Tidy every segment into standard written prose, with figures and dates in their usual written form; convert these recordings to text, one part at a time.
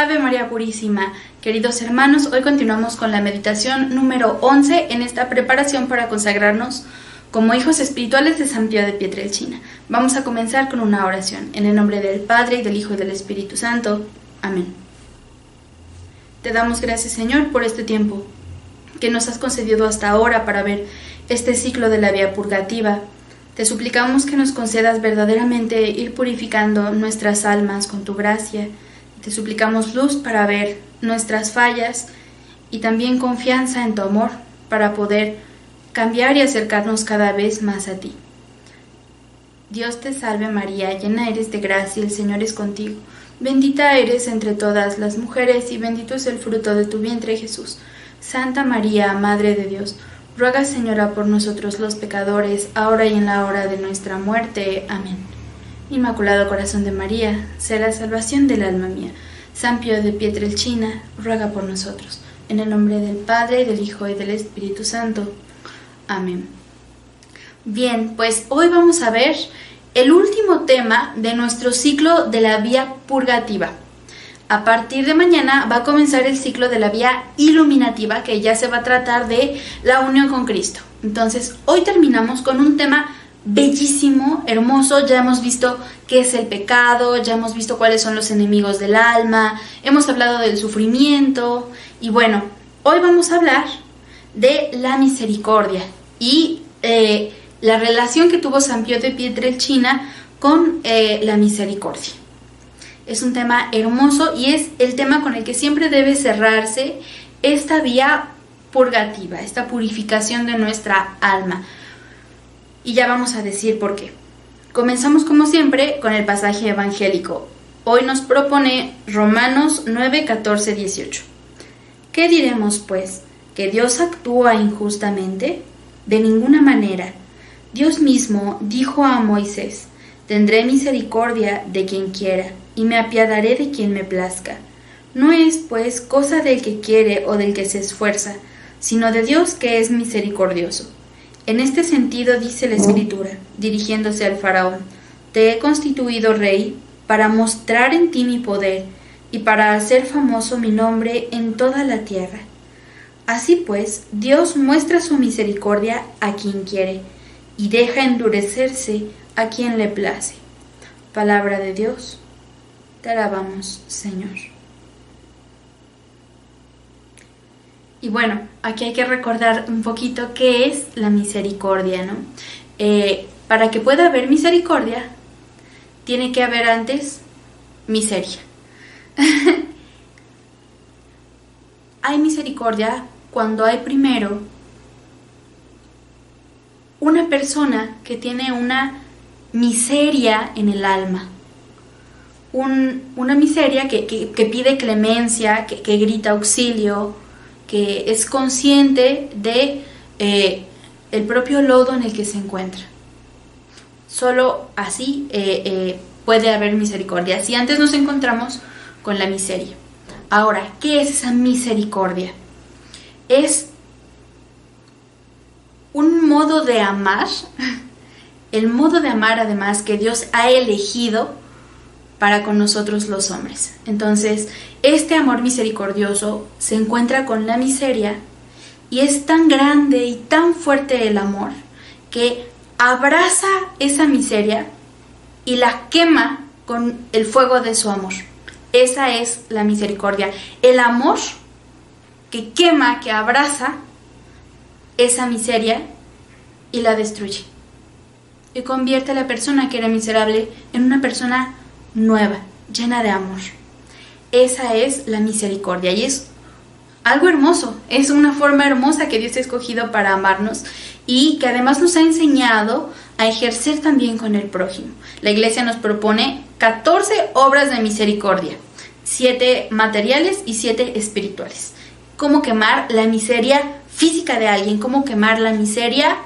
Ave María Purísima. Queridos hermanos, hoy continuamos con la meditación número 11 en esta preparación para consagrarnos como hijos espirituales de San Pío de Pietrelcina. Vamos a comenzar con una oración. En el nombre del Padre, y del Hijo, y del Espíritu Santo. Amén. Te damos gracias, Señor, por este tiempo que nos has concedido hasta ahora para ver este ciclo de la vía purgativa. Te suplicamos que nos concedas verdaderamente ir purificando nuestras almas con tu gracia. Te suplicamos luz para ver nuestras fallas y también confianza en tu amor para poder cambiar y acercarnos cada vez más a ti. Dios te salve María, llena eres de gracia, el Señor es contigo. Bendita eres entre todas las mujeres y bendito es el fruto de tu vientre Jesús. Santa María, Madre de Dios, ruega Señora por nosotros los pecadores, ahora y en la hora de nuestra muerte. Amén. Inmaculado Corazón de María, sé la salvación del alma mía. San Pío de Pietrelcina, ruega por nosotros. En el nombre del Padre, y del Hijo, y del Espíritu Santo. Amén. Bien, pues hoy vamos a ver el último tema de nuestro ciclo de la vía purgativa. A partir de mañana va a comenzar el ciclo de la vía iluminativa, que ya se va a tratar de la unión con Cristo. Entonces, hoy terminamos con un tema bellísimo, hermoso. Ya hemos visto qué es el pecado, ya hemos visto cuáles son los enemigos del alma, hemos hablado del sufrimiento y bueno, hoy vamos a hablar de la misericordia y la relación que tuvo San Pío de Pietrelcina con la misericordia. Es un tema hermoso y es el tema con el que siempre debe cerrarse esta vía purgativa, esta purificación de nuestra alma. Y ya vamos a decir por qué. Comenzamos como siempre con el pasaje evangélico. Hoy nos propone Romanos 9, 14, 18. ¿Qué diremos pues? ¿Que Dios actúa injustamente? De ninguna manera. Dios mismo dijo a Moisés: tendré misericordia de quien quiera, y me apiadaré de quien me plazca. No es, pues, cosa del que quiere o del que se esfuerza, sino de Dios que es misericordioso. En este sentido dice la Escritura, dirigiéndose al faraón: te he constituido rey para mostrar en ti mi poder y para hacer famoso mi nombre en toda la tierra. Así pues, Dios muestra su misericordia a quien quiere y deja endurecerse a quien le place. Palabra de Dios, te alabamos, Señor. Y bueno, aquí hay que recordar un poquito qué es la misericordia, ¿no? Para que pueda haber misericordia, tiene que haber antes miseria. Hay misericordia cuando hay primero una persona que tiene una miseria en el alma. Una miseria que pide clemencia, que grita auxilio, que es consciente de el propio lodo en el que se encuentra. Solo así puede haber misericordia. Si antes nos encontramos con la miseria. Ahora, ¿qué es esa misericordia? Es un modo de amar, el modo de amar además que Dios ha elegido para con nosotros los hombres. Entonces, este amor misericordioso se encuentra con la miseria y es tan grande y tan fuerte el amor que abraza esa miseria y la quema con el fuego de su amor. Esa es la misericordia, el amor que quema, que abraza esa miseria y la destruye. Y convierte a la persona que era miserable en una persona nueva, llena de amor. Esa es la misericordia y es algo hermoso, es una forma hermosa que Dios ha escogido para amarnos y que además nos ha enseñado a ejercer también con el prójimo. La Iglesia nos propone 14 obras de misericordia, 7 materiales y 7 espirituales. Cómo quemar la miseria física de alguien, cómo quemar la miseria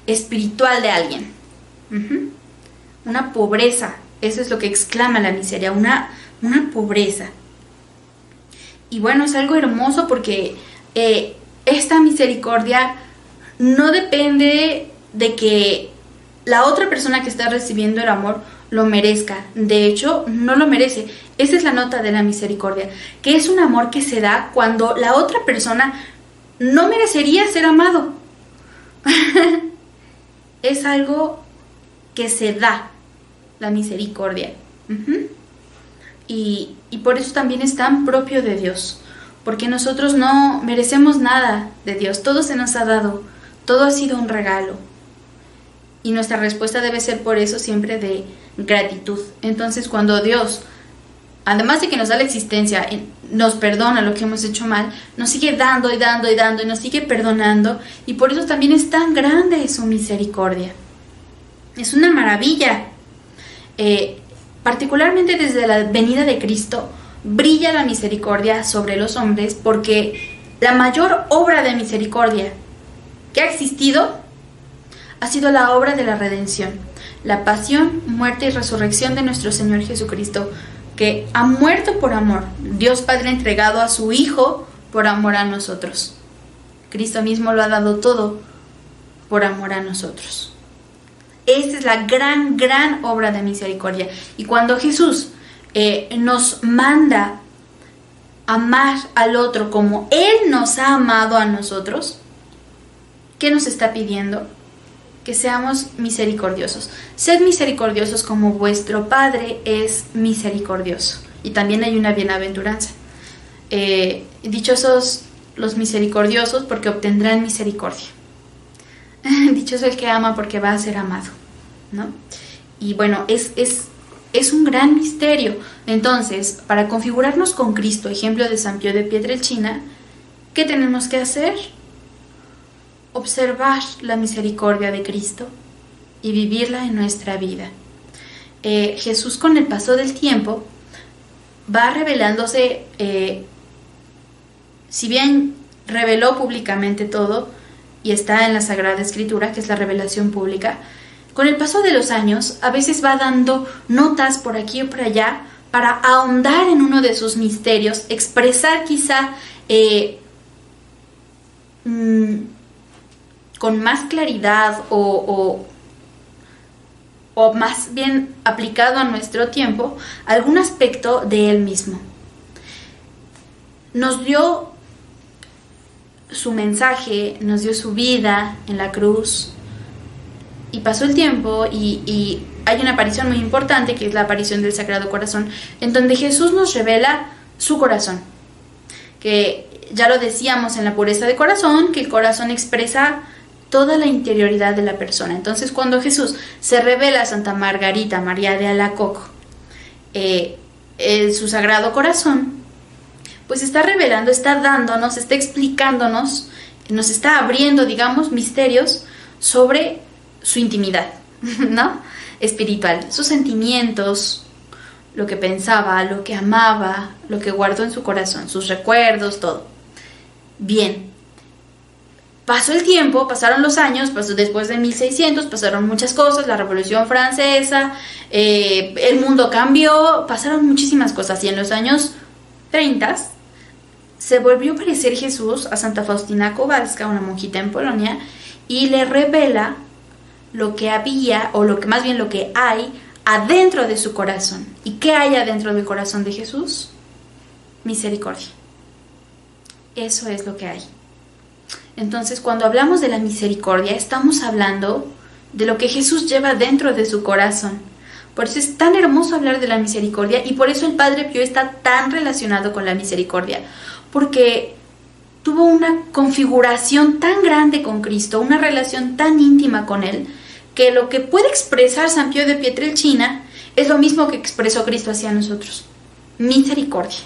espiritual de alguien. Una pobreza, eso es lo que exclama la miseria, una pobreza. Y bueno, es algo hermoso porque esta misericordia no depende de que la otra persona que está recibiendo el amor lo merezca. De hecho, no lo merece. Esa es la nota de la misericordia, que es un amor que se da cuando la otra persona no merecería ser amado. Es algo que se da, la misericordia. Y por eso también es tan propio de Dios, porque nosotros no merecemos nada de Dios. Todo se nos ha dado, todo ha sido un regalo. Y nuestra respuesta debe ser por eso siempre de gratitud. Entonces, cuando Dios, además de que nos da la existencia, nos perdona lo que hemos hecho mal, nos sigue dando y dando y dando y nos sigue perdonando, y por eso también es tan grande su misericordia. Es una maravilla. Particularmente desde la venida de Cristo, brilla la misericordia sobre los hombres, porque la mayor obra de misericordia que ha existido ha sido la obra de la redención, la pasión, muerte y resurrección de nuestro Señor Jesucristo, que ha muerto por amor. Dios Padre ha entregado a su Hijo por amor a nosotros. Cristo mismo lo ha dado todo por amor a nosotros. Esta es la gran, gran obra de misericordia. Y cuando Jesús nos manda amar al otro como Él nos ha amado a nosotros, ¿qué nos está pidiendo? Que seamos misericordiosos. Sed misericordiosos como vuestro Padre es misericordioso. Y también hay una bienaventuranza. Dichosos los misericordiosos, porque obtendrán misericordia. Dichoso el que ama, porque va a ser amado, ¿no? Y bueno, es un gran misterio. Entonces, para configurarnos con Cristo, ejemplo de San Pío de Pietrelcina, ¿qué tenemos que hacer? Observar la misericordia de Cristo y vivirla en nuestra vida. Jesús, con el paso del tiempo, va revelándose, si bien reveló públicamente todo y está en la Sagrada Escritura, que es la revelación pública, con el paso de los años a veces va dando notas por aquí o por allá para ahondar en uno de sus misterios, expresar quizá con más claridad o más bien aplicado a nuestro tiempo, algún aspecto de él mismo. Nos dio su mensaje, nos dio su vida en la cruz, y pasó el tiempo y hay una aparición muy importante, que es la aparición del Sagrado Corazón, en donde Jesús nos revela su corazón, que ya lo decíamos en la pureza de corazón, que el corazón expresa toda la interioridad de la persona. Entonces, cuando Jesús se revela a Santa Margarita María de Alacoque su Sagrado Corazón, pues está revelando, está dándonos, está explicándonos, nos está abriendo, digamos, misterios sobre su intimidad, ¿no? Espiritual, sus sentimientos, lo que pensaba, lo que amaba, lo que guardó en su corazón, sus recuerdos, todo. Bien. Pasó el tiempo, pasaron los años, pasó después de 1600, pasaron muchas cosas, la Revolución Francesa, el mundo cambió, pasaron muchísimas cosas, y en los años 30 se volvió a aparecer Jesús a Santa Faustina Kowalska, una monjita en Polonia, y le revela lo que había, o lo que más bien lo que hay adentro de su corazón. ¿Y qué hay adentro del corazón de Jesús? Misericordia. Eso es lo que hay. Entonces, cuando hablamos de la misericordia, estamos hablando de lo que Jesús lleva dentro de su corazón. Por eso es tan hermoso hablar de la misericordia, y por eso el Padre Pío está tan relacionado con la misericordia, porque tuvo una configuración tan grande con Cristo, una relación tan íntima con Él, que lo que puede expresar San Pío de Pietrelcina es lo mismo que expresó Cristo hacia nosotros: misericordia.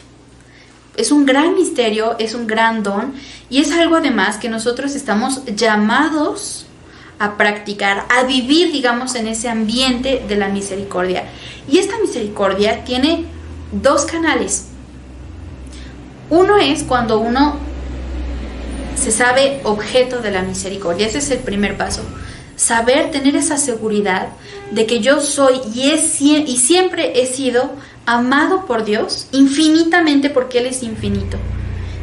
Es un gran misterio, es un gran don, y es algo además que nosotros estamos llamados a practicar, a vivir, digamos, en ese ambiente de la misericordia. Y esta misericordia tiene dos canales. Uno es cuando uno se sabe objeto de la misericordia. Ese es el primer paso. Saber, tener esa seguridad de que yo soy y siempre he sido amado por Dios infinitamente, porque Él es infinito,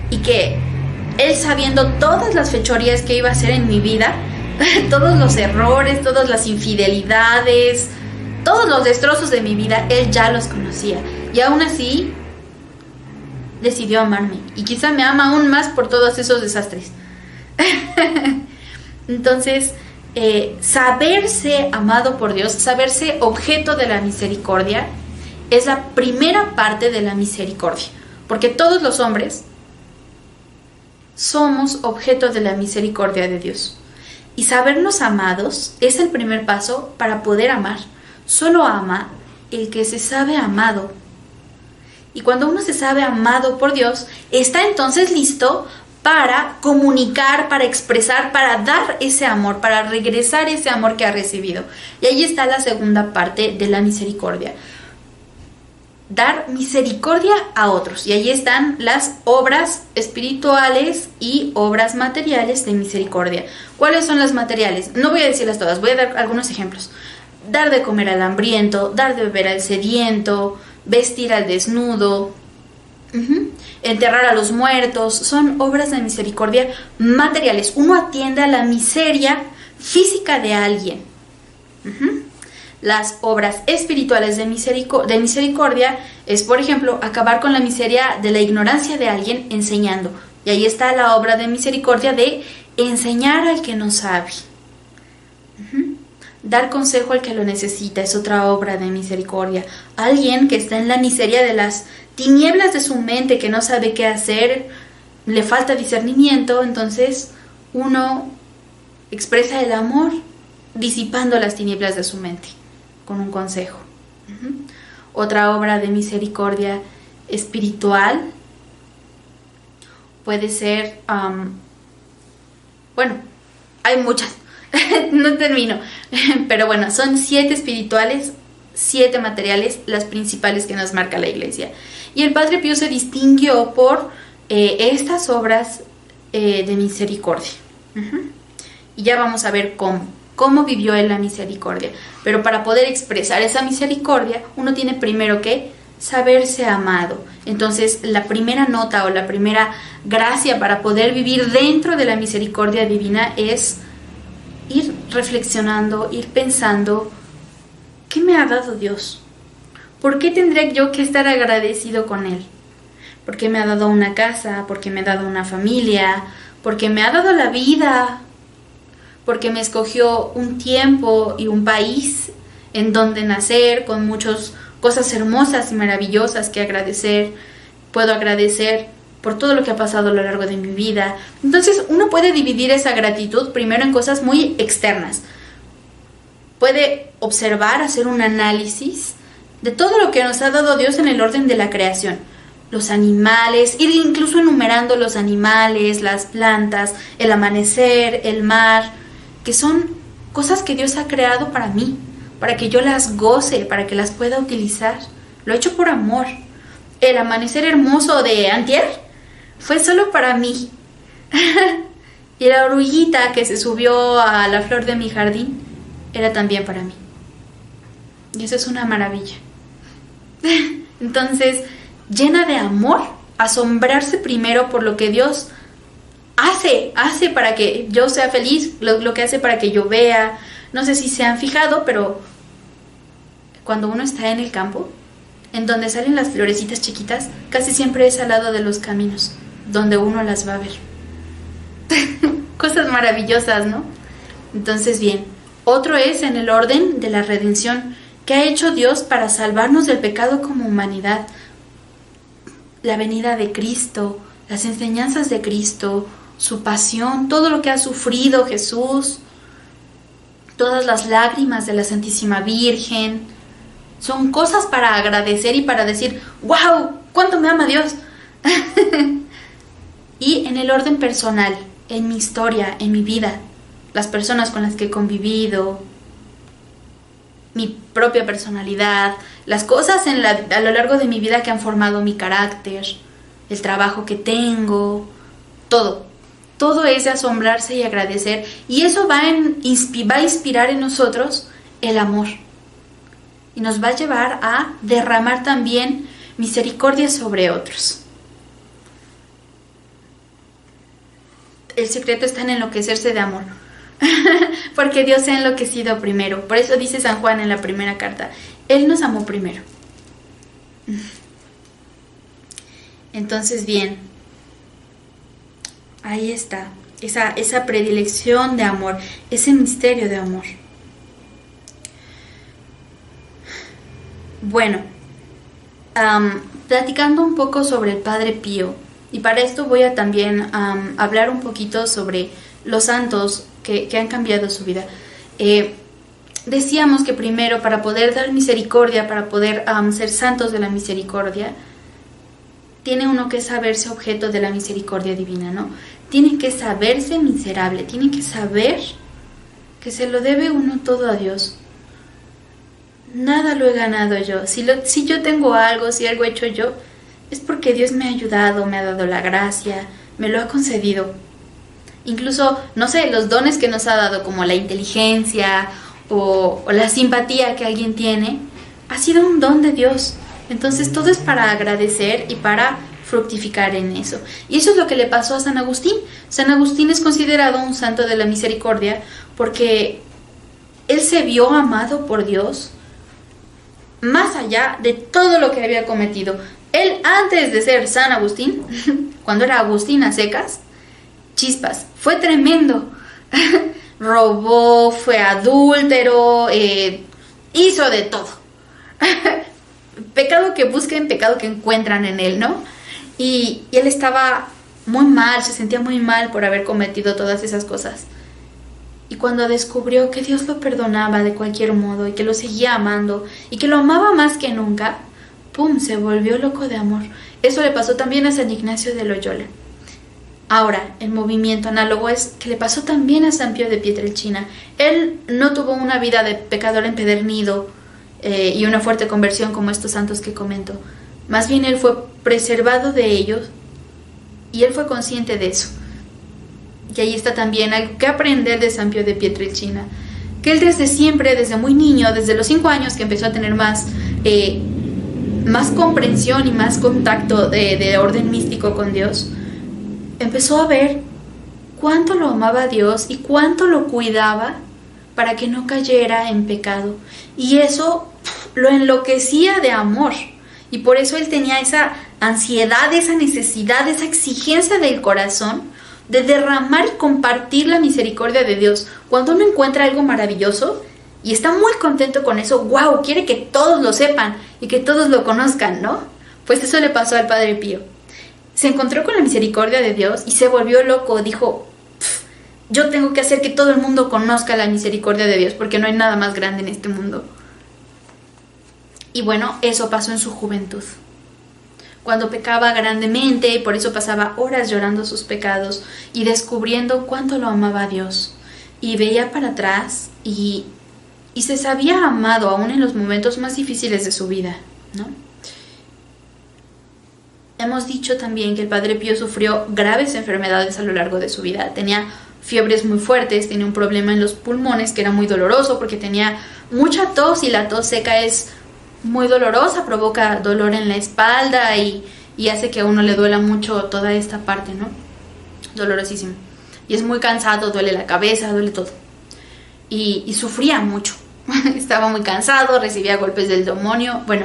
y que Él, sabiendo todas las fechorías que iba a hacer en mi vida, todos los errores, todas las infidelidades, Todos los destrozos de mi vida, Él ya los conocía. Y aún así, decidió amarme. Y quizá me ama aún más por todos esos desastres. Entonces, saberse amado por Dios, saberse objeto de la misericordia, es la primera parte de la misericordia. Porque todos los hombres somos objeto de la misericordia de Dios. Y sabernos amados es el primer paso para poder amar. Solo ama el que se sabe amado. Y cuando uno se sabe amado por Dios, está entonces listo para comunicar, para expresar, para dar ese amor, para regresar ese amor que ha recibido. Y ahí está la segunda parte de la misericordia. Dar misericordia a otros. Y ahí están las obras espirituales y obras materiales de misericordia. ¿Cuáles son las materiales? No voy a decirlas todas, voy a dar algunos ejemplos. Dar de comer al hambriento, dar de beber al sediento, vestir al desnudo, enterrar a los muertos. Son obras de misericordia materiales. Uno atiende a la miseria física de alguien. Las obras espirituales de misericordia es, por ejemplo, acabar con la miseria de la ignorancia de alguien enseñando. Y ahí está la obra de misericordia de enseñar al que no sabe. Dar consejo al que lo necesita es otra obra de misericordia. Alguien que está en la miseria de las tinieblas de su mente, que no sabe qué hacer, le falta discernimiento, entonces uno expresa el amor disipando las tinieblas de su mente con un consejo. Otra obra de misericordia espiritual puede ser, bueno, hay muchas, no termino, pero bueno, son 7 espirituales, 7 materiales, las principales que nos marca la Iglesia. Y el Padre Pío se distinguió por estas obras de misericordia. Y ya vamos a ver cómo vivió él la misericordia. Pero para poder expresar esa misericordia, uno tiene primero que saberse amado. Entonces, la primera nota o la primera gracia para poder vivir dentro de la misericordia divina es ir reflexionando, ir pensando, ¿qué me ha dado Dios? ¿Por qué tendría yo que estar agradecido con Él? Porque me ha dado una casa, porque me ha dado una familia, porque me ha dado la vida, porque me escogió un tiempo y un país en donde nacer, con muchas cosas hermosas y maravillosas que agradecer. Puedo agradecer por todo lo que ha pasado a lo largo de mi vida. Entonces uno puede dividir esa gratitud primero en cosas muy externas. Puede observar, hacer un análisis de todo lo que nos ha dado Dios en el orden de la creación. Los animales, ir incluso enumerando los animales, las plantas, el amanecer, el mar, que son cosas que Dios ha creado para mí, para que yo las goce, para que las pueda utilizar. Lo he hecho por amor. El amanecer hermoso de antier fue solo para mí. Y la oruguita que se subió a la flor de mi jardín era también para mí. Y eso es una maravilla. Entonces, llena de amor, asombrarse primero por lo que Dios hace para que yo sea feliz, lo que hace para que yo vea. No sé si se han fijado, pero cuando uno está en el campo, en donde salen las florecitas chiquitas, casi siempre es al lado de los caminos, donde uno las va a ver. Cosas maravillosas, ¿no? Entonces, bien, otro es en el orden de la redención. ¿Qué ha hecho Dios para salvarnos del pecado como humanidad? La venida de Cristo, las enseñanzas de Cristo, su pasión, todo lo que ha sufrido Jesús, todas las lágrimas de la Santísima Virgen, son cosas para agradecer y para decir, ¡wow! ¡Cuánto me ama Dios! Y en el orden personal, en mi historia, en mi vida, las personas con las que he convivido, mi propia personalidad, las cosas a lo largo de mi vida que han formado mi carácter, el trabajo que tengo, todo es de asombrarse y agradecer, y eso va a inspirar en nosotros el amor y nos va a llevar a derramar también misericordia sobre otros. El secreto está en enloquecerse de amor. porque Dios se ha enloquecido primero. Por eso dice San Juan en la primera carta, Él nos amó primero. Entonces, bien, ahí está, esa predilección de amor, ese misterio de amor. Bueno, platicando un poco sobre el Padre Pío, y para esto voy a también hablar un poquito sobre los santos que han cambiado su vida. Decíamos que primero, para poder dar misericordia, para poder ser santos de la misericordia, tiene uno que saberse objeto de la misericordia divina, ¿no? Tiene que saberse miserable, tiene que saber que se lo debe uno todo a Dios. Nada lo he ganado yo. Si yo tengo algo, si algo he hecho yo, es porque Dios me ha ayudado, me ha dado la gracia, me lo ha concedido. Incluso, no sé, los dones que nos ha dado, como la inteligencia o la simpatía que alguien tiene, ha sido un don de Dios. Entonces todo es para agradecer y para fructificar en eso. Y eso es lo que le pasó a San Agustín. San Agustín es considerado un santo de la misericordia porque él se vio amado por Dios más allá de todo lo que había cometido. Él, antes de ser San Agustín, cuando era Agustín a secas, chispas, fue tremendo. Robó, fue adúltero, hizo de todo. Pecado que busquen, pecado que encuentran en él, ¿no? Y él estaba muy mal, se sentía muy mal por haber cometido todas esas cosas. Y cuando descubrió que Dios lo perdonaba de cualquier modo y que lo seguía amando y que lo amaba más que nunca, ¡pum!, se volvió loco de amor. Eso le pasó también a San Ignacio de Loyola. Ahora, el movimiento análogo es que le pasó también a San Pío de Pietrelcina. Él no tuvo una vida de pecador empedernido y una fuerte conversión como estos santos que comento. Más bien él fue preservado de ellos y él fue consciente de eso. Y ahí está también algo que aprender de San Pío de Pietrelcina, que él desde siempre, desde muy niño, desde los 5 años que empezó a tener más comprensión y más contacto de orden místico con Dios, empezó a ver cuánto lo amaba Dios y cuánto lo cuidaba para que no cayera en pecado. Y eso lo enloquecía de amor. Y por eso él tenía esa ansiedad, esa necesidad, esa exigencia del corazón de derramar y compartir la misericordia de Dios. Cuando uno encuentra algo maravilloso y está muy contento con eso, ¡wow!, quiere que todos lo sepan y que todos lo conozcan, ¿no? Pues eso le pasó al Padre Pío. Se encontró con la misericordia de Dios y se volvió loco. Dijo, yo tengo que hacer que todo el mundo conozca la misericordia de Dios porque no hay nada más grande en este mundo. Y bueno, eso pasó en su juventud, cuando pecaba grandemente y por eso pasaba horas llorando sus pecados y descubriendo cuánto lo amaba a Dios. Y veía para atrás y se sabía amado aún en los momentos más difíciles de su vida, ¿no? Hemos dicho también que el Padre Pío sufrió graves enfermedades a lo largo de su vida. Tenía fiebres muy fuertes, tenía un problema en los pulmones que era muy doloroso porque tenía mucha tos y la tos seca es muy dolorosa, provoca dolor en la espalda y hace que a uno le duela mucho toda esta parte, ¿no? Dolorosísimo. Y es muy cansado, duele la cabeza, duele todo. Y sufría mucho. Estaba muy cansado, recibía golpes del demonio. Bueno,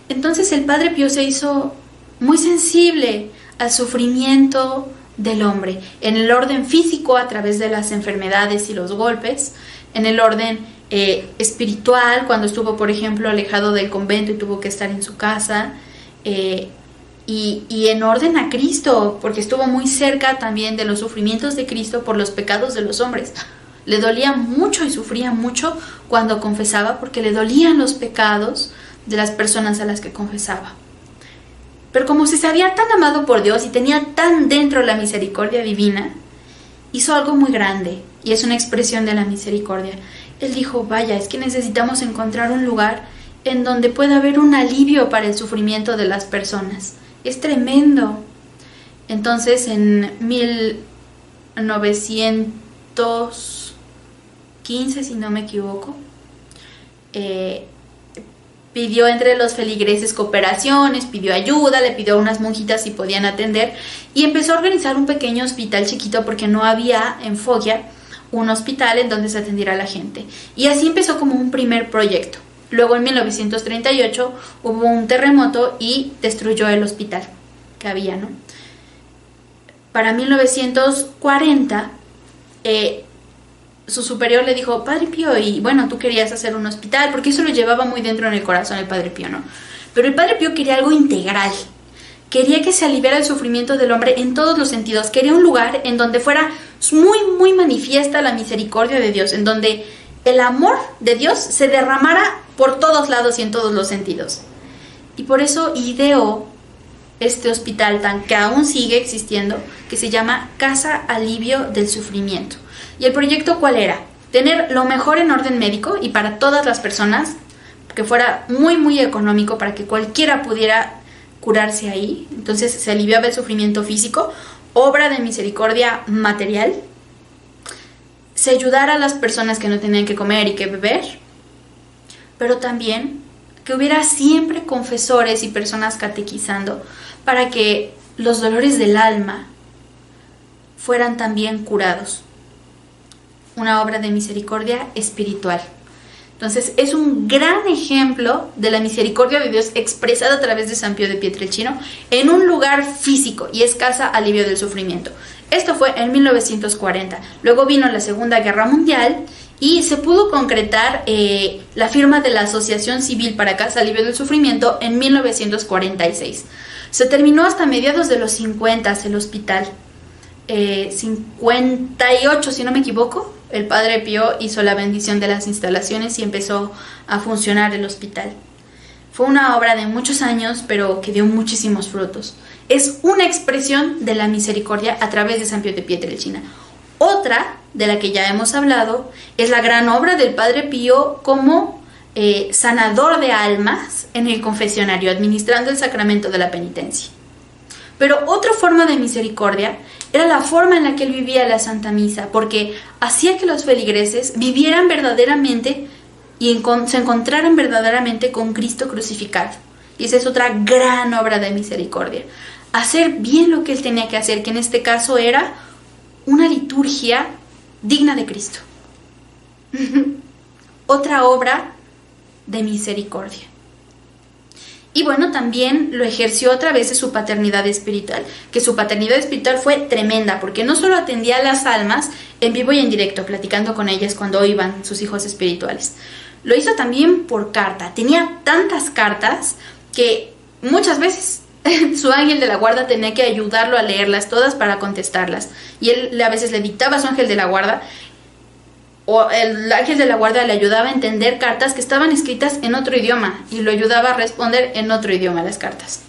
entonces el Padre Pío se hizo muy sensible al sufrimiento del hombre, en el orden físico a través de las enfermedades y los golpes, en el orden espiritual, cuando estuvo, por ejemplo, alejado del convento y tuvo que estar en su casa, y en orden a Cristo, porque estuvo muy cerca también de los sufrimientos de Cristo por los pecados de los hombres. Le dolía mucho y sufría mucho cuando confesaba, porque le dolían los pecados de las personas a las que confesaba. Pero como se sabía tan amado por Dios y tenía tan dentro la misericordia divina, hizo algo muy grande, y es una expresión de la misericordia. Él dijo, vaya, es que necesitamos encontrar un lugar en donde pueda haber un alivio para el sufrimiento de las personas. Es tremendo. Entonces, en 1915, si no me equivoco, pidió entre los feligreses cooperaciones, pidió ayuda, le pidió a unas monjitas si podían atender y empezó a organizar un pequeño hospital chiquito porque no había en Foggia un hospital en donde se atendiera a la gente. Y así empezó como un primer proyecto. Luego en 1938 hubo un terremoto y destruyó el hospital que había, ¿no? Para 1940, su superior le dijo, Padre Pío, y bueno, tú querías hacer un hospital, porque eso lo llevaba muy dentro en el corazón el Padre Pío, ¿no? Pero el Padre Pío quería algo integral. Quería que se aliviara el sufrimiento del hombre en todos los sentidos. Quería un lugar en donde fuera muy, muy manifiesta la misericordia de Dios, en donde el amor de Dios se derramara por todos lados y en todos los sentidos. Y por eso ideó este hospital que aún sigue existiendo, que se llama Casa Alivio del Sufrimiento. ¿Y el proyecto cuál era? Tener lo mejor en orden médico y para todas las personas, que fuera muy, muy económico para que cualquiera pudiera curarse ahí. Entonces se aliviaba el sufrimiento físico, obra de misericordia material, se ayudara a las personas que no tenían que comer y que beber, pero también que hubiera siempre confesores y personas catequizando para que los dolores del alma fueran también curados. Una obra de misericordia espiritual. Entonces es un gran ejemplo de la misericordia de Dios expresada a través de San Pío de Pietrelcina en un lugar físico, y es Casa Alivio del Sufrimiento. Esto fue en 1940. Luego vino la Segunda Guerra Mundial y se pudo concretar la firma de la Asociación Civil para Casa Alivio del Sufrimiento en 1946. Se terminó hasta mediados de los 50 el hospital. 58, si no me equivoco, el Padre Pío hizo la bendición de las instalaciones y empezó a funcionar el hospital. Fue una obra de muchos años, pero que dio muchísimos frutos. Es una expresión de la misericordia a través de San Pío de Pietrelcina. Otra, de la que ya hemos hablado, es la gran obra del Padre Pío como sanador de almas en el confesionario, administrando el sacramento de la penitencia. Pero otra forma de misericordia era la forma en la que él vivía la Santa Misa, porque hacía que los feligreses vivieran verdaderamente y se encontraran verdaderamente con Cristo crucificado. Y esa es otra gran obra de misericordia. Hacer bien lo que él tenía que hacer, que en este caso era una liturgia digna de Cristo. Otra obra de misericordia. Y bueno, también lo ejerció a través de su paternidad espiritual, que su paternidad espiritual fue tremenda, porque no solo atendía a las almas en vivo y en directo, platicando con ellas cuando iban sus hijos espirituales. Lo hizo también por carta. Tenía tantas cartas que muchas veces su ángel de la guarda tenía que ayudarlo a leerlas todas para contestarlas. Y él a veces le dictaba a su ángel de la guarda, o el ángel de la guarda le ayudaba a entender cartas que estaban escritas en otro idioma y lo ayudaba a responder en otro idioma las cartas.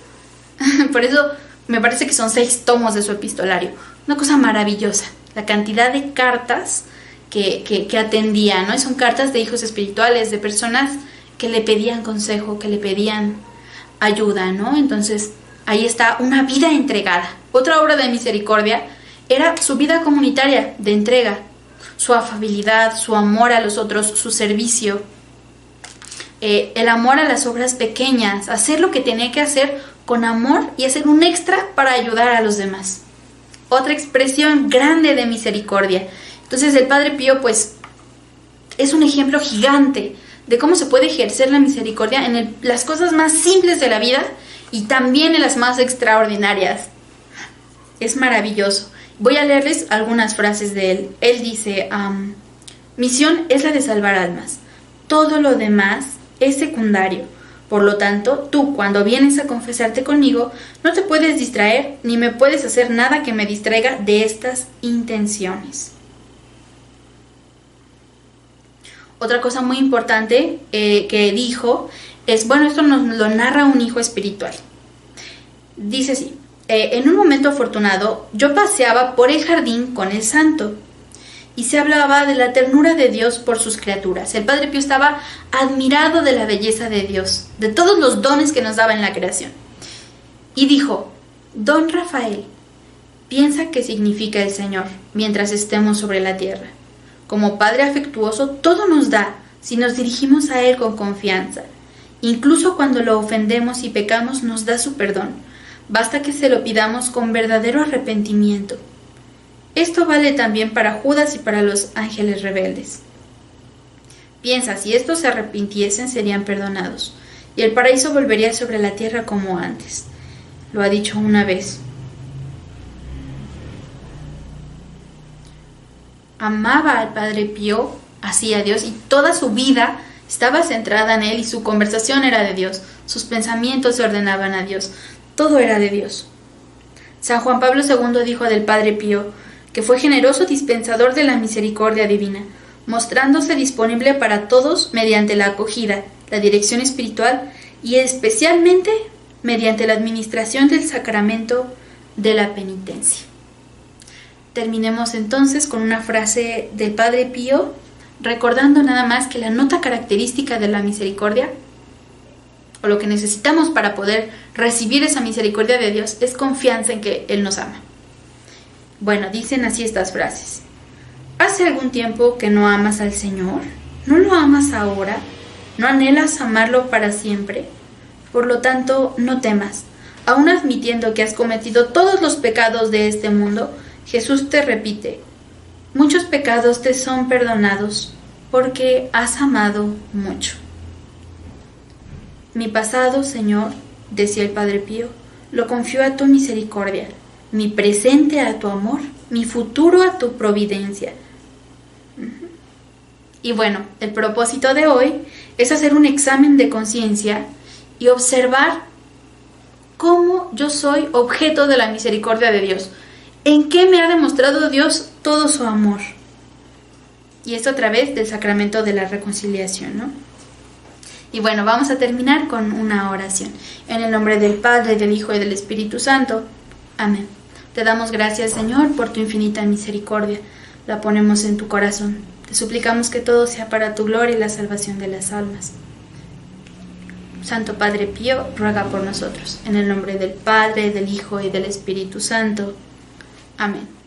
Por eso me parece que son 6 tomos de su epistolario. Una cosa maravillosa, la cantidad de cartas que atendía, ¿no? Y son cartas de hijos espirituales, de personas que le pedían consejo, que le pedían ayuda, ¿no? Entonces ahí está una vida entregada. Otra obra de misericordia era su vida comunitaria de entrega, su afabilidad, su amor a los otros, su servicio, el amor a las obras pequeñas, hacer lo que tenía que hacer con amor y hacer un extra para ayudar a los demás. Otra expresión grande de misericordia. Entonces el Padre Pío pues es un ejemplo gigante de cómo se puede ejercer la misericordia en las cosas más simples de la vida y también en las más extraordinarias. Es maravilloso. Voy a leerles algunas frases de él. Él dice, misión es la de salvar almas. Todo lo demás es secundario. Por lo tanto, tú cuando vienes a confesarte conmigo, no te puedes distraer ni me puedes hacer nada que me distraiga de estas intenciones. Otra cosa muy importante que dijo es, bueno, esto nos lo narra un hijo espiritual. Dice así. En un momento afortunado, yo paseaba por el jardín con el santo y se hablaba de la ternura de Dios por sus criaturas. El Padre Pío estaba admirado de la belleza de Dios, de todos los dones que nos daba en la creación. Y dijo, Don Rafael, piensa qué significa el Señor mientras estemos sobre la tierra. Como Padre afectuoso, todo nos da si nos dirigimos a Él con confianza. Incluso cuando lo ofendemos y pecamos, nos da su perdón. Basta que se lo pidamos con verdadero arrepentimiento. Esto vale también para Judas y para los ángeles rebeldes. Piensa, si estos se arrepintiesen serían perdonados, y el paraíso volvería sobre la tierra como antes. Lo ha dicho una vez. Amaba al Padre Pío, así a Dios, y toda su vida estaba centrada en Él y su conversación era de Dios. Sus pensamientos se ordenaban a Dios. Todo era de Dios. San Juan Pablo II dijo del Padre Pío que fue generoso dispensador de la misericordia divina, mostrándose disponible para todos mediante la acogida, la dirección espiritual y especialmente mediante la administración del sacramento de la penitencia. Terminemos entonces con una frase del Padre Pío, recordando nada más que la nota característica de la misericordia, o lo que necesitamos para poder recibir esa misericordia de Dios, es confianza en que Él nos ama. Bueno, dicen así estas frases. ¿Hace algún tiempo que no amas al Señor? ¿No lo amas ahora? ¿No anhelas amarlo para siempre? Por lo tanto, no temas. Aun admitiendo que has cometido todos los pecados de este mundo, Jesús te repite, muchos pecados te son perdonados porque has amado mucho. Mi pasado, Señor, decía el Padre Pío, lo confío a tu misericordia, mi presente a tu amor, mi futuro a tu providencia. Y bueno, el propósito de hoy es hacer un examen de conciencia y observar cómo yo soy objeto de la misericordia de Dios. ¿En qué me ha demostrado Dios todo su amor? Y esto a través del sacramento de la reconciliación, ¿no? Y bueno, vamos a terminar con una oración. En el nombre del Padre, del Hijo y del Espíritu Santo. Amén. Te damos gracias, Señor, por tu infinita misericordia. La ponemos en tu corazón. Te suplicamos que todo sea para tu gloria y la salvación de las almas. Santo Padre Pío, ruega por nosotros. En el nombre del Padre, del Hijo y del Espíritu Santo. Amén.